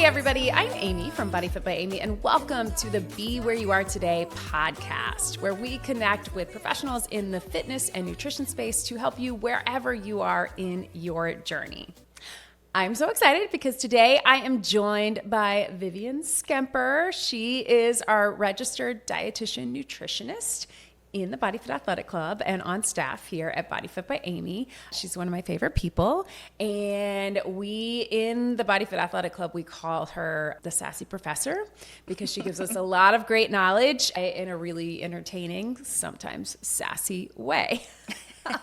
everybody, I'm Amy from BodyFit by Amy, and welcome to the Be Where You Are Today podcast, where we connect with professionals in the fitness and nutrition space to help you wherever you are in your journey. I'm so excited because today I am joined by Vivian Schemper. She is our registered dietitian nutritionist in the BodyFit Athletic Club and on staff here at BodyFit by Amy. She's one of my favorite people. And we, in the BodyFit Athletic Club, we call her the sassy professor because she gives us a lot of great knowledge in a really entertaining, sometimes sassy way.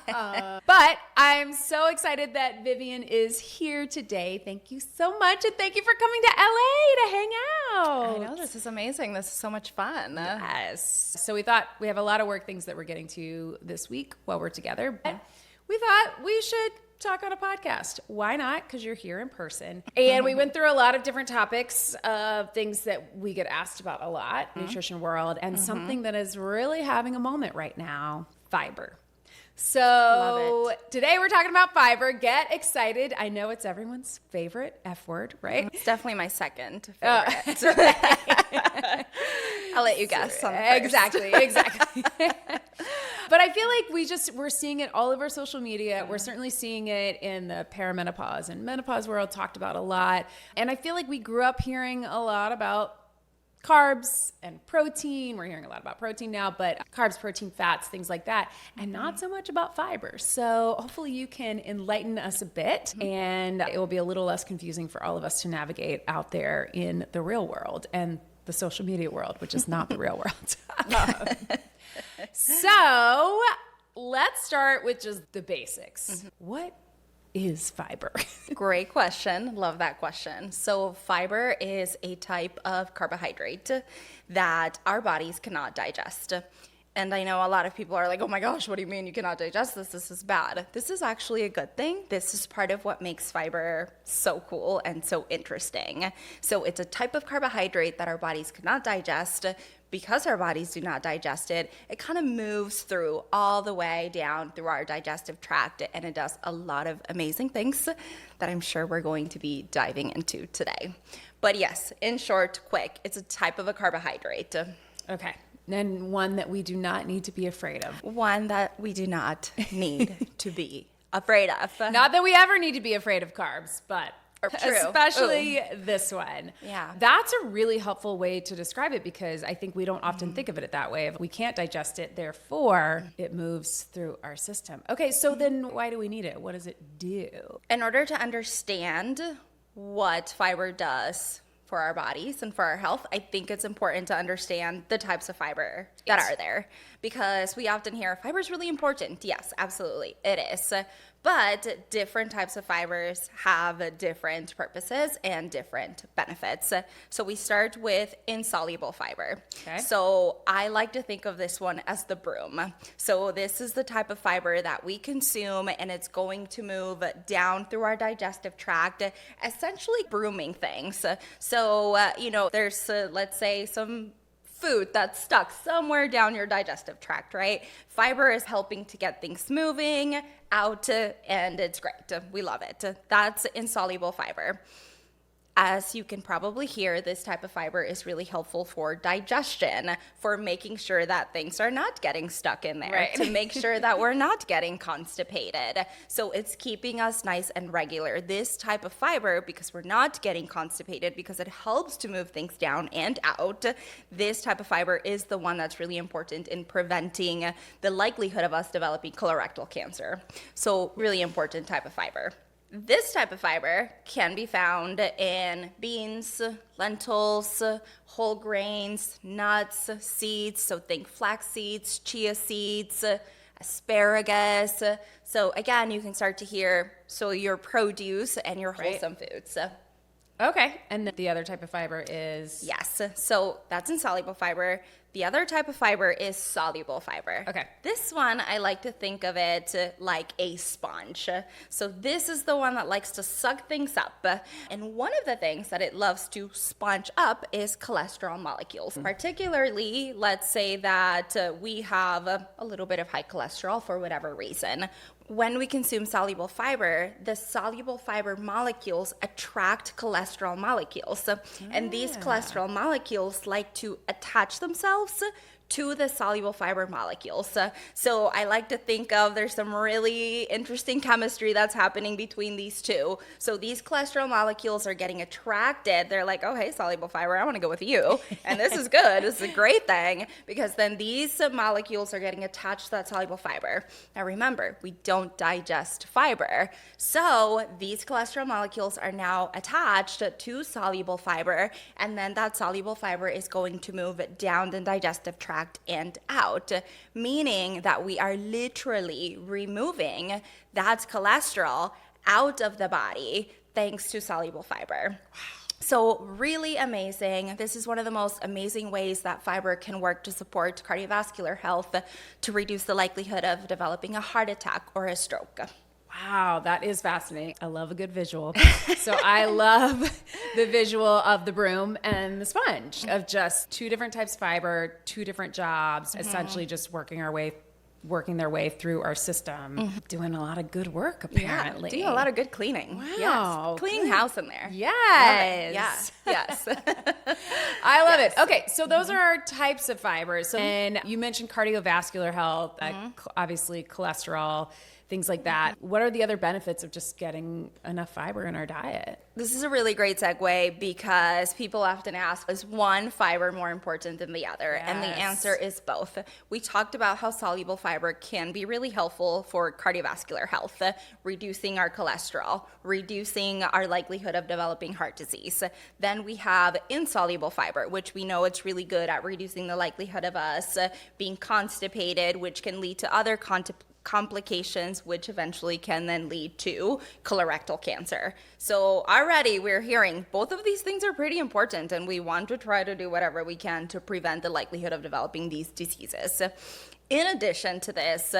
But I'm so excited that Vivian is here today. Thank you so much, and thank you for coming to LA to hang out. I know, this is amazing. This is so much fun. Yes. So we thought we have a lot of work things that we're getting to this week while we're together, but we thought we should talk on a podcast. Why not? Because you're here in person. And we went through a lot of different topics of things that we get asked about a lot, nutrition world, and something that is really having a moment right now, fiber. So today we're talking about fiber. Get excited. I know it's everyone's favorite F word, right? It's definitely my second favorite. I'll let you guess on the first. Exactly. But I feel like we're seeing it all over social media. We're certainly seeing it in the perimenopause and menopause world talked about a lot. And I feel like we grew up hearing a lot about carbs and protein. We're hearing a lot about protein now, but carbs, protein, fats, things like that, and not so much about fiber. So hopefully you can enlighten us a bit, and it will be a little less confusing for all of us to navigate out there in the real world and the social media world, which is not the real world. So let's start with just the basics. What is fiber? Great question. Love that question. So fiber is a type of carbohydrate that our bodies cannot digest. And I know a lot of people are like, oh my gosh, what do you mean you cannot digest this? This is bad. This is actually a good thing. This is part of what makes fiber so cool and so interesting. So it's a type of carbohydrate that our bodies cannot digest. Because our bodies do not digest it, it kind of moves through all the way down through our digestive tract, and it does a lot of amazing things that I'm sure we're going to be diving into today. But yes, in short, quick, it's a type of a carbohydrate. Okay. And one that we do not need to be afraid of. One that we do not need to be afraid of. Not that we ever need to be afraid of carbs, but true. Especially this one. Yeah. That's a really helpful way to describe it because I think we don't often think of it that way. If we can't digest it, therefore it moves through our system. Okay, so then why do we need it? What does it do? In order to understand what fiber does for our bodies and for our health, I think it's important to understand the types of fiber that are there, because we often hear fiber is really important. Yes, absolutely, it is. But different types of fibers have different purposes and different benefits. So we start with insoluble fiber. Okay. So I like to think of this one as the broom. So this is the type of fiber that we consume, and it's going to move down through our digestive tract, essentially brooming things. So, there's, let's say, some food that's stuck somewhere down your digestive tract, right? Fiber is helping to get things moving out, and it's great. We love it. That's insoluble fiber. As you can probably hear, this type of fiber is really helpful for digestion, for making sure that things are not getting stuck in there, right, to make sure that we're not getting constipated. So it's keeping us nice and regular. This type of fiber, because we're not getting constipated, because it helps to move things down and out, this type of fiber is the one that's really important in preventing the likelihood of us developing colorectal cancer. So really important type of fiber. This type of fiber can be found in beans, lentils, whole grains, nuts, seeds. So think flax seeds, chia seeds, asparagus. So again, you can start to hear, so your produce and your wholesome foods. Okay. And the other type of fiber is? Yes. So that's insoluble fiber. The other type of fiber is soluble fiber. Okay. This one, I like to think of it like a sponge. So this is the one that likes to suck things up. And one of the things that it loves to sponge up is cholesterol molecules. Particularly, let's say that we have a little bit of high cholesterol for whatever reason. When we consume soluble fiber, the soluble fiber molecules attract cholesterol molecules. And these cholesterol molecules like to attach themselves to the soluble fiber molecules. So I like to think of there's some really interesting chemistry that's happening between these two. So these cholesterol molecules are getting attracted. They're like, oh, hey, soluble fiber, I want to go with you. And this is good. This is a great thing because then these molecules are getting attached to that soluble fiber. Now remember, we don't digest fiber. So these cholesterol molecules are now attached to soluble fiber, and then that soluble fiber is going to move down the digestive tract and out, meaning that we are literally removing that cholesterol out of the body thanks to soluble fiber. Wow. So really amazing. This is one of the most amazing ways that fiber can work to support cardiovascular health, to reduce the likelihood of developing a heart attack or a stroke. Wow, that is fascinating. I love a good visual. So I love the visual of the broom and the sponge, of just two different types of fiber, two different jobs, essentially just working their way through our system, doing a lot of good work, apparently. Yeah, doing a lot of good cleaning. Wow. Yes. Cleaning house in there. Yes. Yes. I love it. Okay, so those are our types of fibers. And you mentioned cardiovascular health, obviously cholesterol, things like that. What are the other benefits of just getting enough fiber in our diet? This is a really great segue because people often ask, is one fiber more important than the other? Yes. And the answer is both. We talked about how soluble fiber can be really helpful for cardiovascular health, reducing our cholesterol, reducing our likelihood of developing heart disease. Then we have insoluble fiber, which we know it's really good at reducing the likelihood of us being constipated, which can lead to other complications, which eventually can then lead to colorectal cancer. So already we're hearing both of these things are pretty important, and we want to try to do whatever we can to prevent the likelihood of developing these diseases. In addition to this,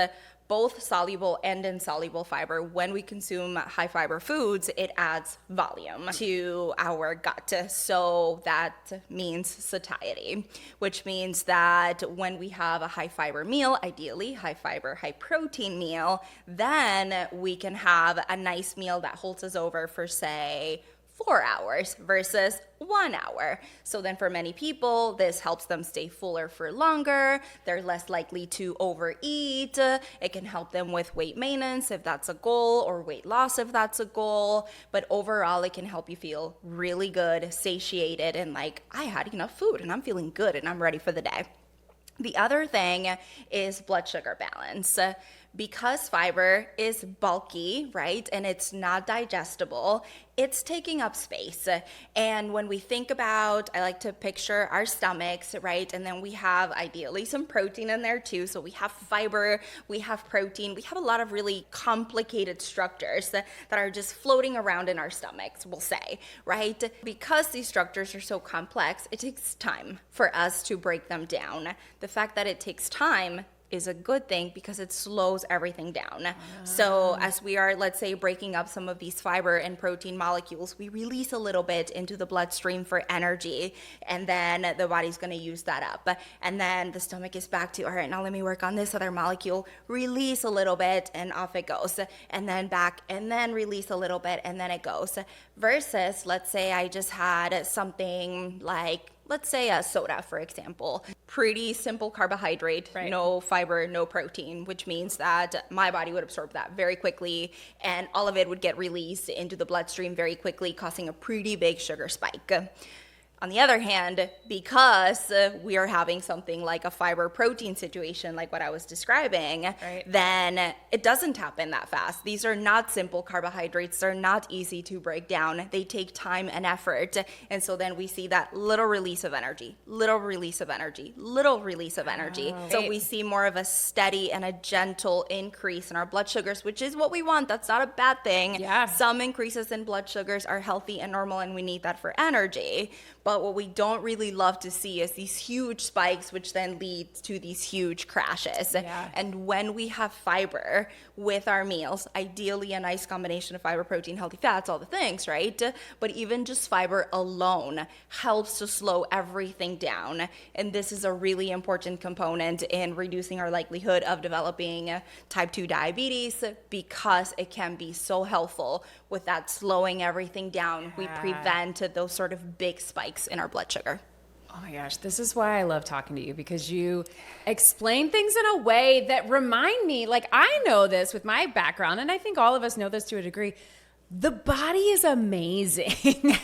both soluble and insoluble fiber, when we consume high fiber foods, it adds volume to our gut. So that means satiety, which means that when we have a high fiber meal, ideally high fiber, high protein meal, then we can have a nice meal that holds us over for, say, 4 hours versus 1 hour. So then for many people, this helps them stay fuller for longer. They're less likely to overeat. It can help them with weight maintenance if that's a goal, or weight loss if that's a goal. But overall, it can help you feel really good, satiated, and like, I had enough food and I'm feeling good and I'm ready for the day. The other thing is blood sugar balance. Because fiber is bulky, right, and it's not digestible, it's taking up space. And when we think about, I like to picture our stomachs, right, and then we have ideally some protein in there too. So we have fiber, we have protein, we have a lot of really complicated structures that are just floating around in our stomachs, we'll say, right? Because these structures are so complex, it takes time for us to break them down. The fact that it takes time is a good thing because it slows everything down. So as we are, let's say, breaking up some of these fiber and protein molecules, we release a little bit into the bloodstream for energy, and then the body's going to use that up. And then the stomach is back to, all right, now let me work on this other molecule, release a little bit, and off it goes. And then back, and then release a little bit, and then it goes. Versus, let's say I just had something like, let's say a soda, for example. Pretty simple carbohydrate, right. No fiber, no protein, which means that my body would absorb that very quickly, and all of it would get released into the bloodstream very quickly, causing a pretty big sugar spike. On the other hand, because we are having something like a fiber protein situation, like what I was describing, right, then it doesn't happen that fast. These are not simple carbohydrates. They're not easy to break down. They take time and effort. And so then we see that little release of energy, little release of energy, little release of energy. Oh, so we see more of a steady and a gentle increase in our blood sugars, which is what we want. That's not a bad thing. Yeah. Some increases in blood sugars are healthy and normal, and we need that for energy. But But what we don't really love to see is these huge spikes, which then lead to these huge crashes. Yeah. And when we have fiber with our meals, ideally a nice combination of fiber, protein, healthy fats, all the things, right? But even just fiber alone helps to slow everything down. And this is a really important component in reducing our likelihood of developing type 2 diabetes, because it can be so helpful with that slowing everything down. We prevent those sort of big spikes in our blood sugar. Oh my gosh, this is why I love talking to you, because you explain things in a way that remind me, like, I know this with my background, and I think all of us know this to a degree. The body is amazing.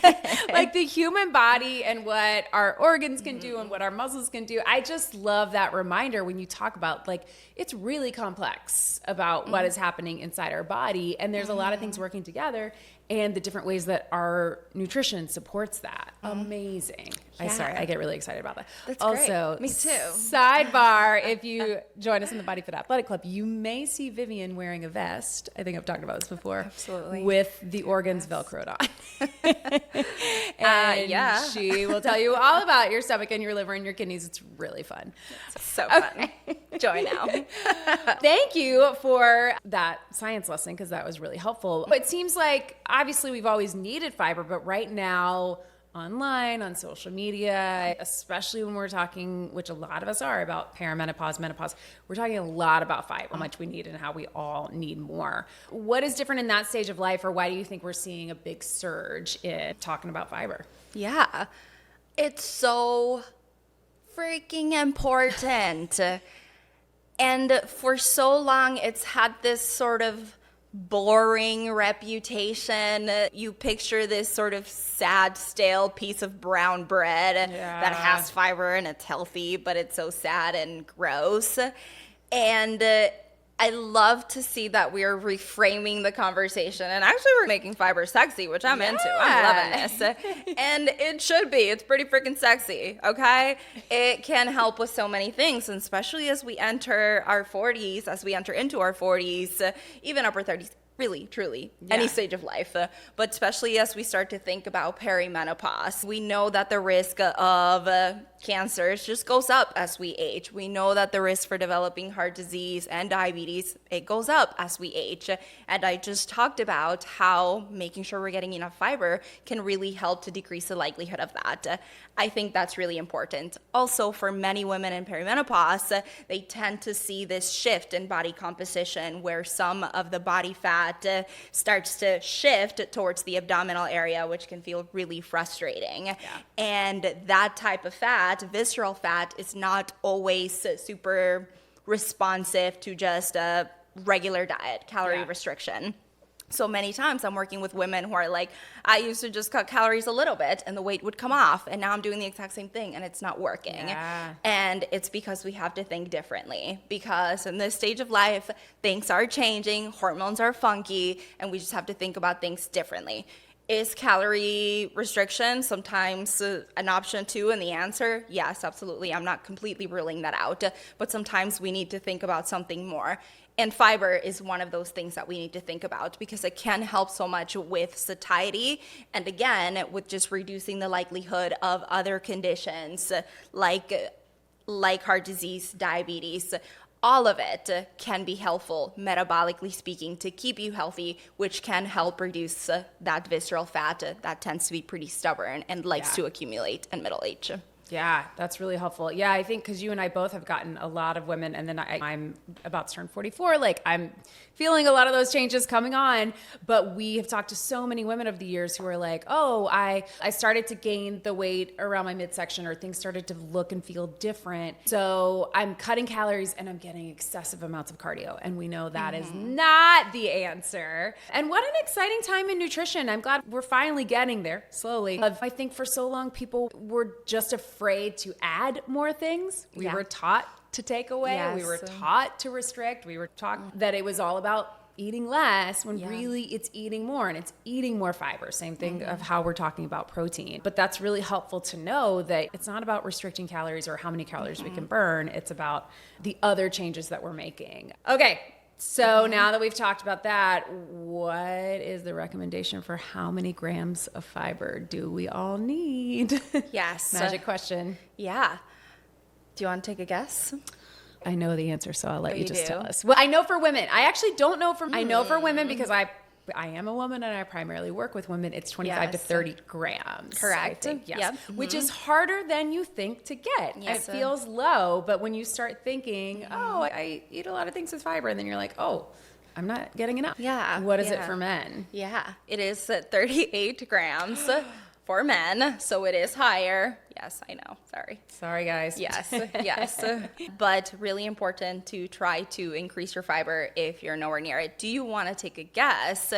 Like the human body and what our organs can do and what our muscles can do. I just love that reminder when you talk about, like, it's really complex about what is happening inside our body. And there's a lot of things working together, and the different ways that our nutrition supports that. Amazing. Yeah. I get really excited about that. That's also, great. Me too. Sidebar, if you join us in the BodyFit Athletic Club, you may see Vivian wearing a vest. I think I've talked about this before. Absolutely. With the organs Velcroed on. And she will tell you all about your stomach and your liver and your kidneys. It's really fun. So fun. Join now. Thank you for that science lesson, because that was really helpful. It seems like obviously we've always needed fiber, but right now online, on social media, especially when we're talking, which a lot of us are, about perimenopause, menopause, we're talking a lot about fiber, how much we need and how we all need more. What is different in that stage of life, or why do you think we're seeing a big surge in talking about fiber? Yeah, it's so freaking important. And for so long, it's had this sort of boring reputation. You picture this sort of sad, stale piece of brown bread that has fiber and it's healthy, but it's so sad and gross. And I love to see that we're reframing the conversation, and actually we're making fiber sexy, which I'm into. I'm loving this. And it should be. It's pretty freaking sexy, okay? It can help with so many things, and especially as we enter our 40s, as we enter into our 40s, even upper 30s. Really, truly, any stage of life, but especially as we start to think about perimenopause. We know that the risk of cancers just goes up as we age. We know that the risk for developing heart disease and diabetes, it goes up as we age. And I just talked about how making sure we're getting enough fiber can really help to decrease the likelihood of that. I think that's really important. Also, for many women in perimenopause, they tend to see this shift in body composition where some of the body fat starts to shift towards the abdominal area, which can feel really frustrating. Yeah. And that type of fat, visceral fat, is not always super responsive to just a regular diet, calorie restriction. So many times I'm working with women who are like, I used to just cut calories a little bit and the weight would come off, and now I'm doing the exact same thing and it's not working. Yeah. And it's because we have to think differently, because in this stage of life, things are changing, hormones are funky, and we just have to think about things differently. Is calorie restriction sometimes an option too? And the answer, yes, absolutely. I'm not completely ruling that out, but sometimes we need to think about something more. And fiber is one of those things that we need to think about, because it can help so much with satiety, and again, with just reducing the likelihood of other conditions like heart disease, diabetes. All of it can be helpful, metabolically speaking, to keep you healthy, which can help reduce that visceral fat that tends to be pretty stubborn and likes to accumulate in middle age. Yeah, that's really helpful. Yeah, I think because you and I both have gotten a lot of women, and then I'm about to turn 44. Like, I'm feeling a lot of those changes coming on, but we have talked to so many women over the years who are like, oh, I started to gain the weight around my midsection, or things started to look and feel different. So I'm cutting calories and I'm getting excessive amounts of cardio. And we know that is not the answer. And what an exciting time in nutrition. I'm glad we're finally getting there slowly. I think for so long, people were just afraid to add more things. We were taught to take away. Yes. We were taught to restrict. We were taught that it was all about eating less, when really it's eating more, and it's eating more fiber. Same thing of how we're talking about protein. But that's really helpful to know that it's not about restricting calories or how many calories we can burn. It's about the other changes that we're making. Okay. So now that we've talked about that, what is the recommendation for how many grams of fiber do we all need? Yes. Magic question. Yeah. Do you want to take a guess? I know the answer, so I'll let you just do? tell us. Well, I know for women. I actually don't know for. I know for women because I am a woman and I primarily work with women. It's 25 to 30 grams. Correct. I think, yes. Yep. Which is harder than you think to get. Yes. It feels low, but when you start thinking, oh, I eat a lot of things with fiber, and then you're like, oh, I'm not getting enough. Yeah. What is it for men? Yeah. It is 38 grams for men, so it is higher. Yes, I know. Sorry, guys. Yes, yes. But really important to try to increase your fiber if you're nowhere near it. Do you want to take a guess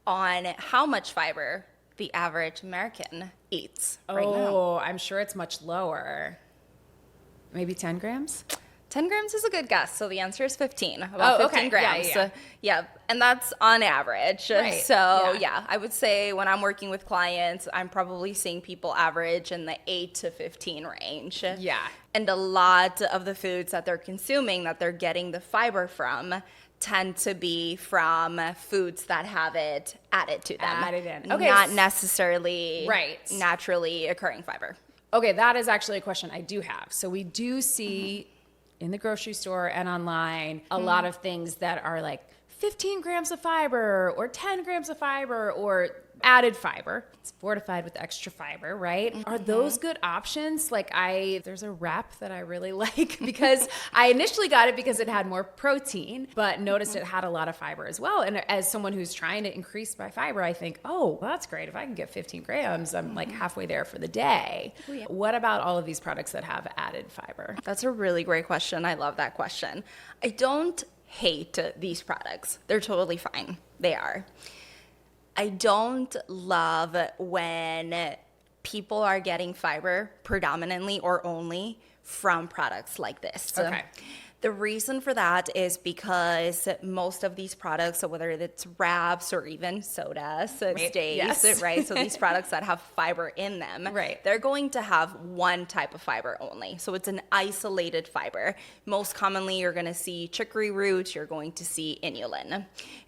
on how much fiber the average American eats right now? Oh, I'm sure it's much lower. Maybe 10 grams? 10 grams is a good guess. So the answer is 15, about 15 okay. grams. Yeah. And that's on average. Right. So yeah, I would say when I'm working with clients, I'm probably seeing people average in the 8 to 15 range. Yeah. And a lot of the foods that they're consuming, that they're getting the fiber from, tend to be from foods that have it added to them. Added in. Okay. Not necessarily Right. naturally occurring fiber. Okay, that is actually a question I do have. So we do see in the grocery store and online a lot of things that are like 15 grams of fiber or 10 grams of fiber or added fiber. It's fortified with extra fiber, right? Are those good options? Like there's a wrap that I really like because I initially got it because it had more protein, but noticed it had a lot of fiber as well. And as someone who's trying to increase my fiber, I think, oh, well, that's great. If I can get 15 grams, I'm like halfway there for the day. Oh, yeah. What about all of these products that have added fiber? That's a really great question. I love that question. I don't hate these products. They're totally fine. They are. I don't love when people are getting fiber predominantly or only from products like this. Okay. The reason for that is because most of these products, so whether it's wraps or even sodas, stays, yes. right? So these products that have fiber in them, right, they're going to have one type of fiber only. So it's an isolated fiber. Most commonly, you're going to see chicory root, you're going to see inulin.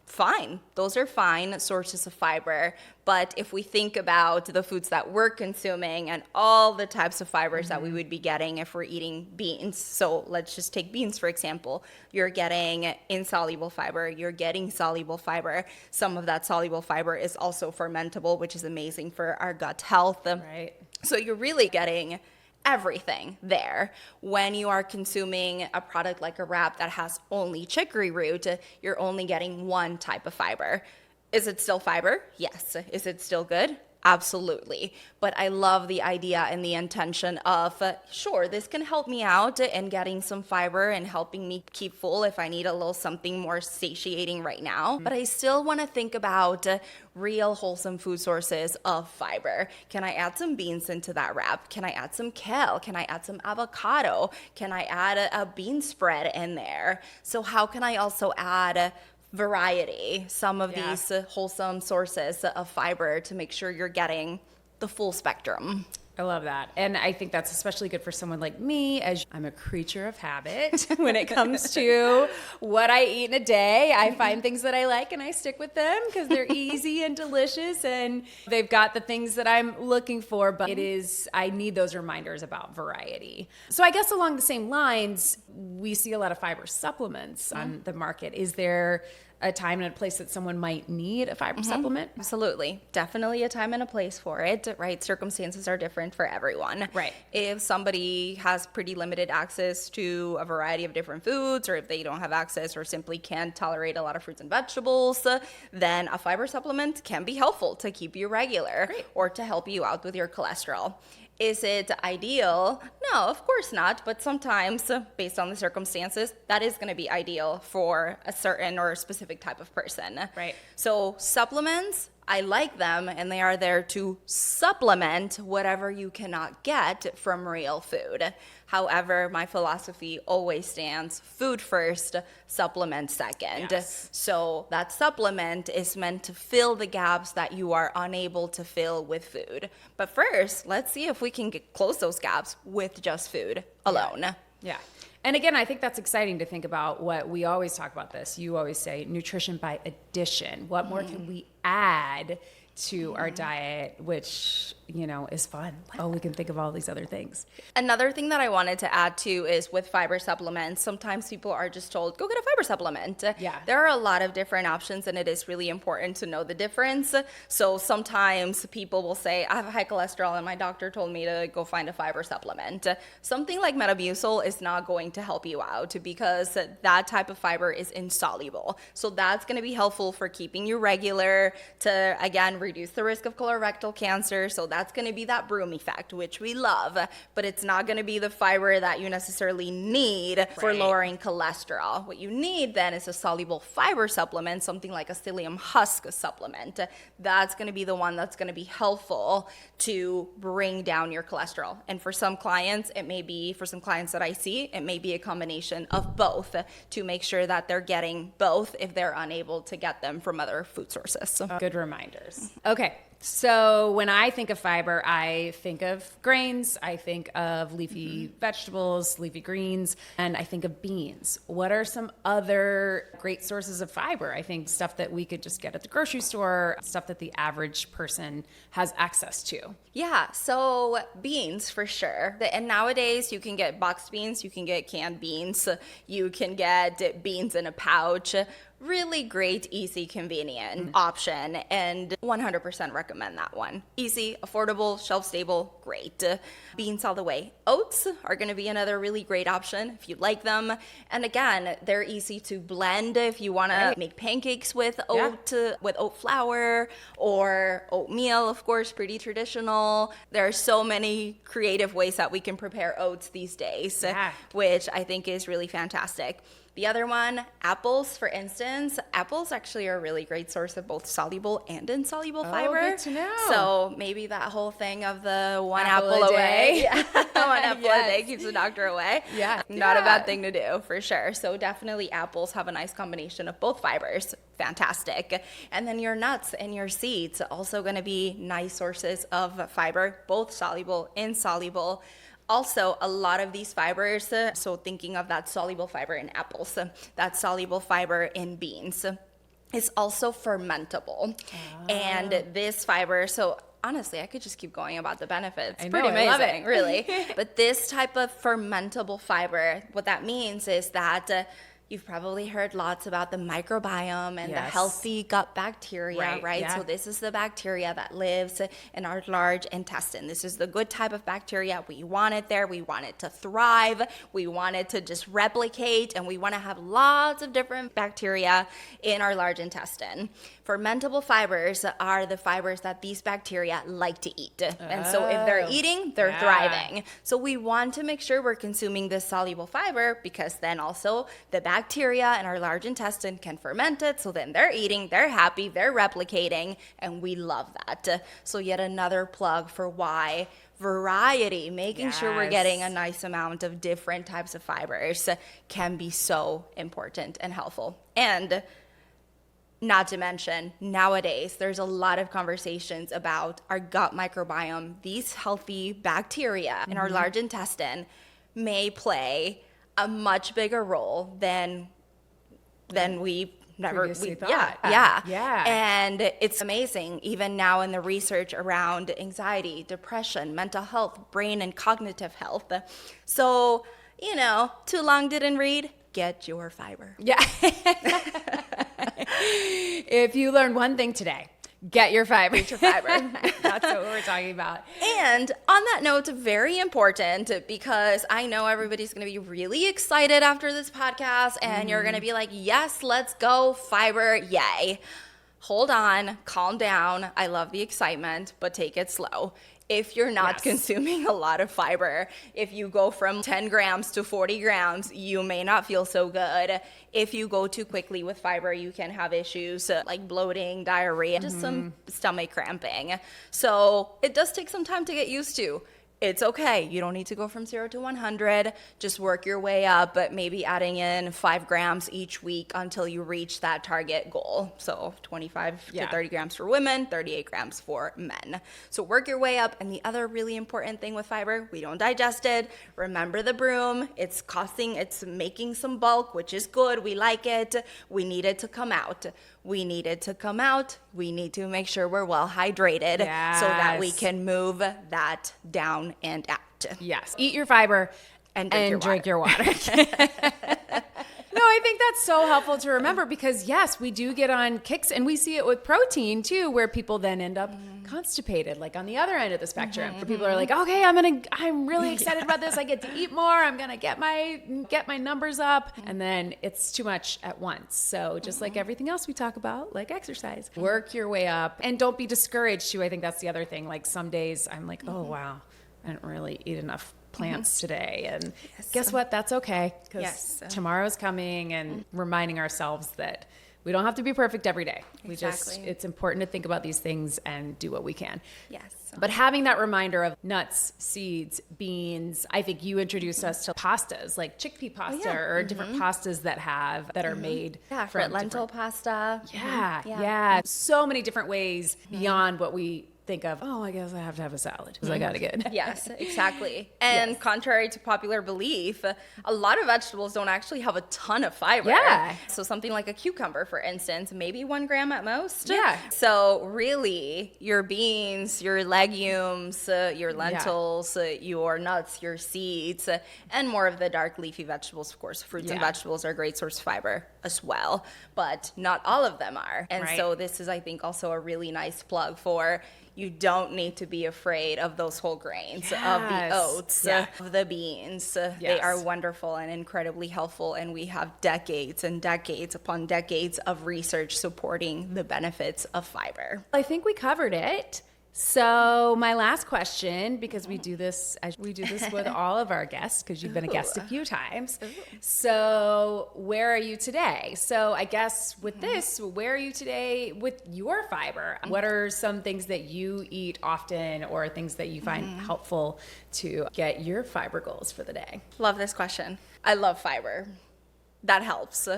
Fine. Those are fine sources of fiber. But if we think about the foods that we're consuming and all the types of fibers that we would be getting if we're eating beans. So let's just take beans, for example. You're getting insoluble fiber. You're getting soluble fiber. Some of that soluble fiber is also fermentable, which is amazing for our gut health. Right. So you're really getting everything there. When you are consuming a product like a wrap that has only chicory root, you're only getting one type of fiber. Is it still fiber? Yes. Is it still good? Absolutely. But I love the idea and the intention of, sure, this can help me out in getting some fiber and helping me keep full if I need a little something more satiating right now. But I still want to think about real wholesome food sources of fiber. Can I add some beans into that wrap? Can I add some kale? Can I add some avocado? Can I add a bean spread in there? So how can I also add variety, some of these wholesome sources of fiber to make sure you're getting the full spectrum? I love that. And I think that's especially good for someone like me, as I'm a creature of habit when it comes to what I eat in a day. I find things that I like and I stick with them because they're easy and delicious and they've got the things that I'm looking for, but I need those reminders about variety. So I guess along the same lines, we see a lot of fiber supplements on the market. Is there a time and a place that someone might need a fiber supplement? Absolutely. Definitely a time and a place for it, right? Circumstances are different for everyone. Right. If somebody has pretty limited access to a variety of different foods, or if they don't have access or simply can't tolerate a lot of fruits and vegetables, then a fiber supplement can be helpful to keep you regular or to help you out with your cholesterol. Is it ideal? No, of course not. But sometimes, based on the circumstances, that is going to be ideal for a certain or specific type of person. Right. So supplements, I like them, and they are there to supplement whatever you cannot get from real food. However, my philosophy always stands: food first, supplement second. Yes. So that supplement is meant to fill the gaps that you are unable to fill with food. But first, let's see if we can close those gaps with just food alone. Yeah. And again, I think that's exciting to think about what we always talk about this. You always say nutrition by addition. What more can we add to our diet, which, you know, is fun. Oh, we can think of all these other things. Another thing that I wanted to add too is with fiber supplements, sometimes people are just told, go get a fiber supplement. Yeah. There are a lot of different options and it is really important to know the difference. So sometimes people will say, I have high cholesterol and my doctor told me to go find a fiber supplement. Something like Metamucil is not going to help you out because that type of fiber is insoluble. So that's going to be helpful for keeping you regular to, again, reduce the risk of colorectal cancer. So that's going to be that broom effect, which we love, but it's not going to be the fiber that you necessarily need for lowering cholesterol. What you need then is a soluble fiber supplement, something like a psyllium husk supplement. That's going to be the one that's going to be helpful to bring down your cholesterol. And for some clients, for some clients that I see, it may be a combination of both to make sure that they're getting both if they're unable to get them from other food sources. Good reminders. Okay. So when I think of fiber, I think of grains, I think of leafy vegetables, leafy greens, and I think of beans. What are some other great sources of fiber? I think stuff that we could just get at the grocery store, stuff that the average person has access to. Yeah, so beans for sure. And nowadays you can get boxed beans, you can get canned beans, you can get beans in a pouch. Really great, easy, convenient option, and 100% recommend that one. Easy, affordable, shelf-stable, great. Beans all the way. Oats are going to be another really great option if you like them. And again, they're easy to blend if you want to make pancakes with oat flour or oatmeal, of course, pretty traditional. There are so many creative ways that we can prepare oats these days, which I think is really fantastic. The other one, apples, for instance. Apples actually are a really great source of both soluble and insoluble fiber. Oh, good to know. So maybe that whole thing of the one apple a day. One apple a day keeps the doctor away. Yeah. Not a bad thing to do, for sure. So definitely apples have a nice combination of both fibers. Fantastic. And then your nuts and your seeds, also going to be nice sources of fiber, both soluble, insoluble. Also, a lot of these fibers, so thinking of that soluble fiber in apples, that soluble fiber in beans, is also fermentable. And this fiber, so honestly, I could just keep going about the benefits. It's pretty amazing, I love it. Really. But this type of fermentable fiber, what that means is that you've probably heard lots about the microbiome and the healthy gut bacteria, right? Yeah. So this is the bacteria that lives in our large intestine. This is the good type of bacteria. We want it there. We want it to thrive. We want it to just replicate, and we want to have lots of different bacteria in our large intestine. Fermentable fibers are the fibers that these bacteria like to eat. And so if they're eating, they're thriving. So we want to make sure we're consuming this soluble fiber, because then also the bacteria in our large intestine can ferment it. So then they're eating, they're happy, they're replicating, and we love that. So yet another plug for why variety, making sure we're getting a nice amount of different types of fibers, can be so important and helpful. And not to mention, nowadays, there's a lot of conversations about our gut microbiome. These healthy bacteria in our large intestine may play a much bigger role than we thought. Yeah. And it's amazing, even now in the research around anxiety, depression, mental health, brain and cognitive health. So, too long didn't read, get your fiber. Yeah. If you learned one thing today, get your fiber. Get your fiber. That's what we're talking about. And on that note, very important, because I know everybody's going to be really excited after this podcast, and you're going to be like, yes, let's go, fiber, yay. Hold on, calm down. I love the excitement, but take it slow. If you're not consuming a lot of fiber, if you go from 10 grams to 40 grams, you may not feel so good. If you go too quickly with fiber, you can have issues like bloating, diarrhea, just some stomach cramping. So it does take some time to get used to. It's okay. You don't need to go from 0 to 100. Just work your way up, but maybe adding in 5 grams each week until you reach that target goal. So 25 to 30 grams for women, 38 grams for men. So work your way up. And the other really important thing with fiber, we don't digest it. Remember the broom. It's making some bulk, which is good. We like it. We need it to come out. We need it to come out. We need to make sure we're well hydrated so that we can move that down and out. Yes. Eat your fiber and drink your water. No, I think that's so helpful to remember because, yes, we do get on kicks, and we see it with protein too, where people then end up constipated, like on the other end of the spectrum, where people are like, okay, I'm really excited about this. I get to eat more. I'm going to get my numbers up. And then it's too much at once. So just like everything else we talk about, like exercise, work your way up and don't be discouraged too. I think that's the other thing. Like some days I'm like, oh, wow, I didn't really eat enough plants today. And guess what? That's okay. Because tomorrow's coming, and reminding ourselves that we don't have to be perfect every day. It's important to think about these things and do what we can. Yes. But having that reminder of nuts, seeds, beans, I think you introduced us to pastas, like chickpea pasta or different pastas that are made from lentil pasta. Yeah. So many different ways beyond what we think of, oh, I guess I have to have a salad because I got to get. Yes, exactly. And contrary to popular belief, a lot of vegetables don't actually have a ton of fiber. Yeah. So something like a cucumber, for instance, maybe 1 gram at most. Yeah. So really, your beans, your legumes, your lentils, your nuts, your seeds, and more of the dark leafy vegetables, of course. Fruits and vegetables are a great source of fiber as well, but not all of them are. And so this is, I think, also a really nice plug for you don't need to be afraid of those whole grains, of the oats, of the beans. They are wonderful and incredibly helpful, and we have decades and decades upon decades of research supporting the benefits of fiber. I think we covered it. So my last question, because we do this with all of our guests, because you've been a guest a few times. So where are you today? So I guess with this, where are you today with your fiber? What are some things that you eat often or things that you find helpful to get your fiber goals for the day? Love this question. I love fiber. That helps.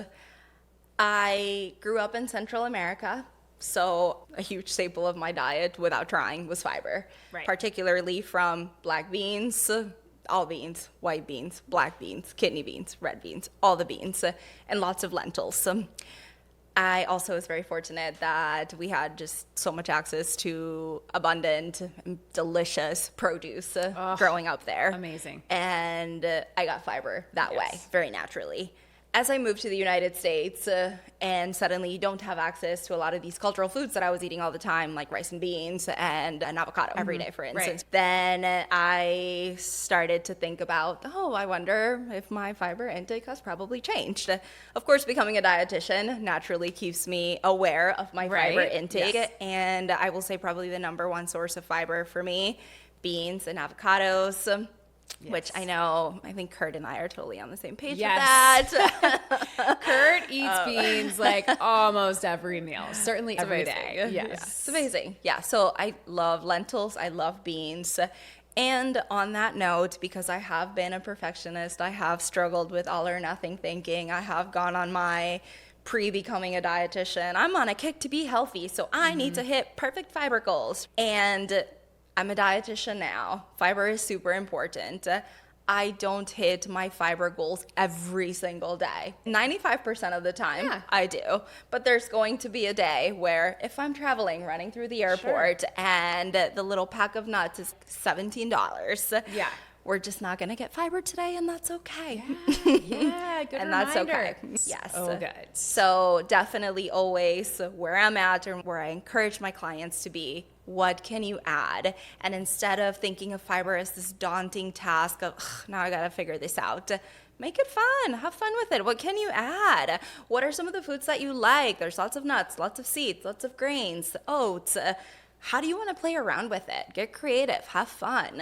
I grew up in Central America. So a huge staple of my diet without trying was fiber, particularly from black beans, all beans, white beans, black beans, kidney beans, red beans, all the beans, and lots of lentils. I also was very fortunate that we had just so much access to abundant, delicious produce growing up there. Amazing. And I got fiber that way, very naturally. As I moved to the United States and suddenly you don't have access to a lot of these cultural foods that I was eating all the time, like rice and beans and an avocado every day, for instance, then I started to think about, I wonder if my fiber intake has probably changed. Of course, becoming a dietitian naturally keeps me aware of my fiber intake. And I will say probably the number one source of fiber for me, beans and avocados. Which I think Kurt and I are totally on the same page with that. Kurt eats beans like almost every meal, certainly every day. Yes. It's amazing. Yeah, so I love lentils, I love beans. And on that note, because I have been a perfectionist, I have struggled with all or nothing thinking, I have gone on my pre-becoming a dietitian, I'm on a kick to be healthy, so I need to hit perfect fiber goals. And I'm a dietitian now. Fiber is super important. I don't hit my fiber goals every single day. 95% of the time, I do. But there's going to be a day where if I'm traveling, running through the airport, and the little pack of nuts is $17, we're just not going to get fiber today, and that's okay. Yeah, good and reminder. That's okay. Yes. Oh, good. So definitely always where I'm at and where I encourage my clients to be, what can you add? And instead of thinking of fiber as this daunting task of, now I got to figure this out, make it fun. Have fun with it. What can you add? What are some of the foods that you like? There's lots of nuts, lots of seeds, lots of grains, oats. How do you want to play around with it? Get creative, have fun,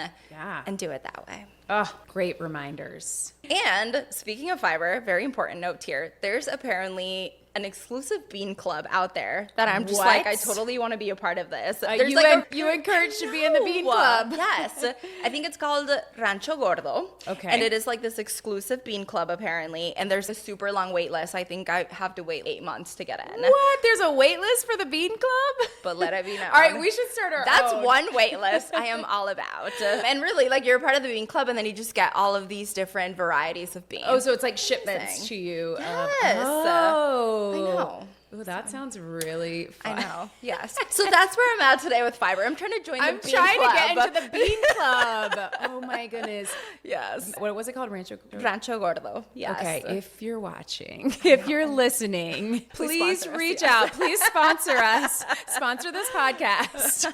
and do it that way. Oh, great reminders. And speaking of fiber, very important note here, there's apparently an exclusive bean club out there that I'm just What? like, I totally want to be a part of this. You and Kurt should be in the bean club. Yes. I think it's called Rancho Gordo. Okay. And it is like this exclusive bean club apparently. And there's a super long wait list. I think I have to wait 8 months to get in. What? There's a wait list for the bean club? But let it be known. All right, we should start our That's own. one wait list I am all about. And really, like, you're a part of the bean club, and then you just get all of these different varieties of beans. Oh, so it's like shipments to you. Yes. Oh. I know. Ooh, that sounds really fun. I know. Yes. So that's where I'm at today with fiber. I'm trying to join the I'm bean trying club. to get into the bean club. Oh my goodness. Yes. What was it called? Rancho Gordo. Yes. Okay, if you're watching, if you're listening, please sponsor us, reach yes. out. Please sponsor us. Sponsor this podcast.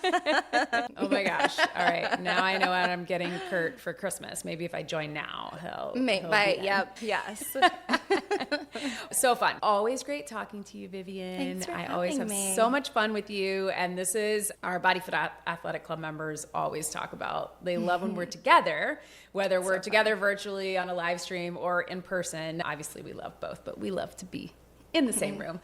Oh my gosh. All right. Now I know what I'm getting Kurt for Christmas. Maybe if I join now, he'll be in. Yep. Yes. So fun. Always great talking to you, Vivian. Thanks for I always have having me. so much fun with you. And this is our BodyFit Athletic Club members always talk about. They love when we're together, whether we're together virtually on a live stream or in person. Obviously, we love both, but we love to be in the same room.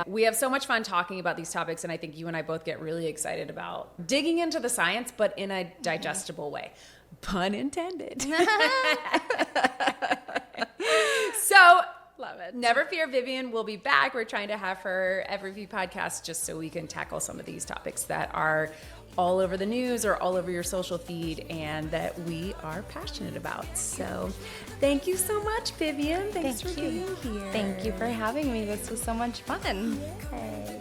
We have so much fun talking about these topics, and I think you and I both get really excited about digging into the science, but in a digestible way. Pun intended. So, Love it. never fear, Vivian will be back. We're trying to have her every few podcasts just so we can tackle some of these topics that are all over the news or all over your social feed and that we are passionate about. So thank you so much, Vivian. Thanks for being here. Thank you for having me. This was so much fun. Yay.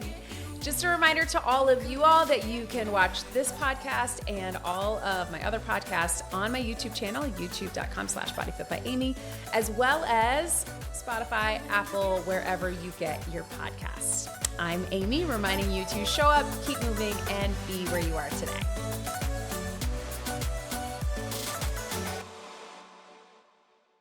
Just a reminder to all of you all that you can watch this podcast and all of my other podcasts on my YouTube channel, youtube.com/bodyfitbyamy, as well as Spotify, Apple, wherever you get your podcasts. I'm Amy, reminding you to show up, keep moving, and be where you are today.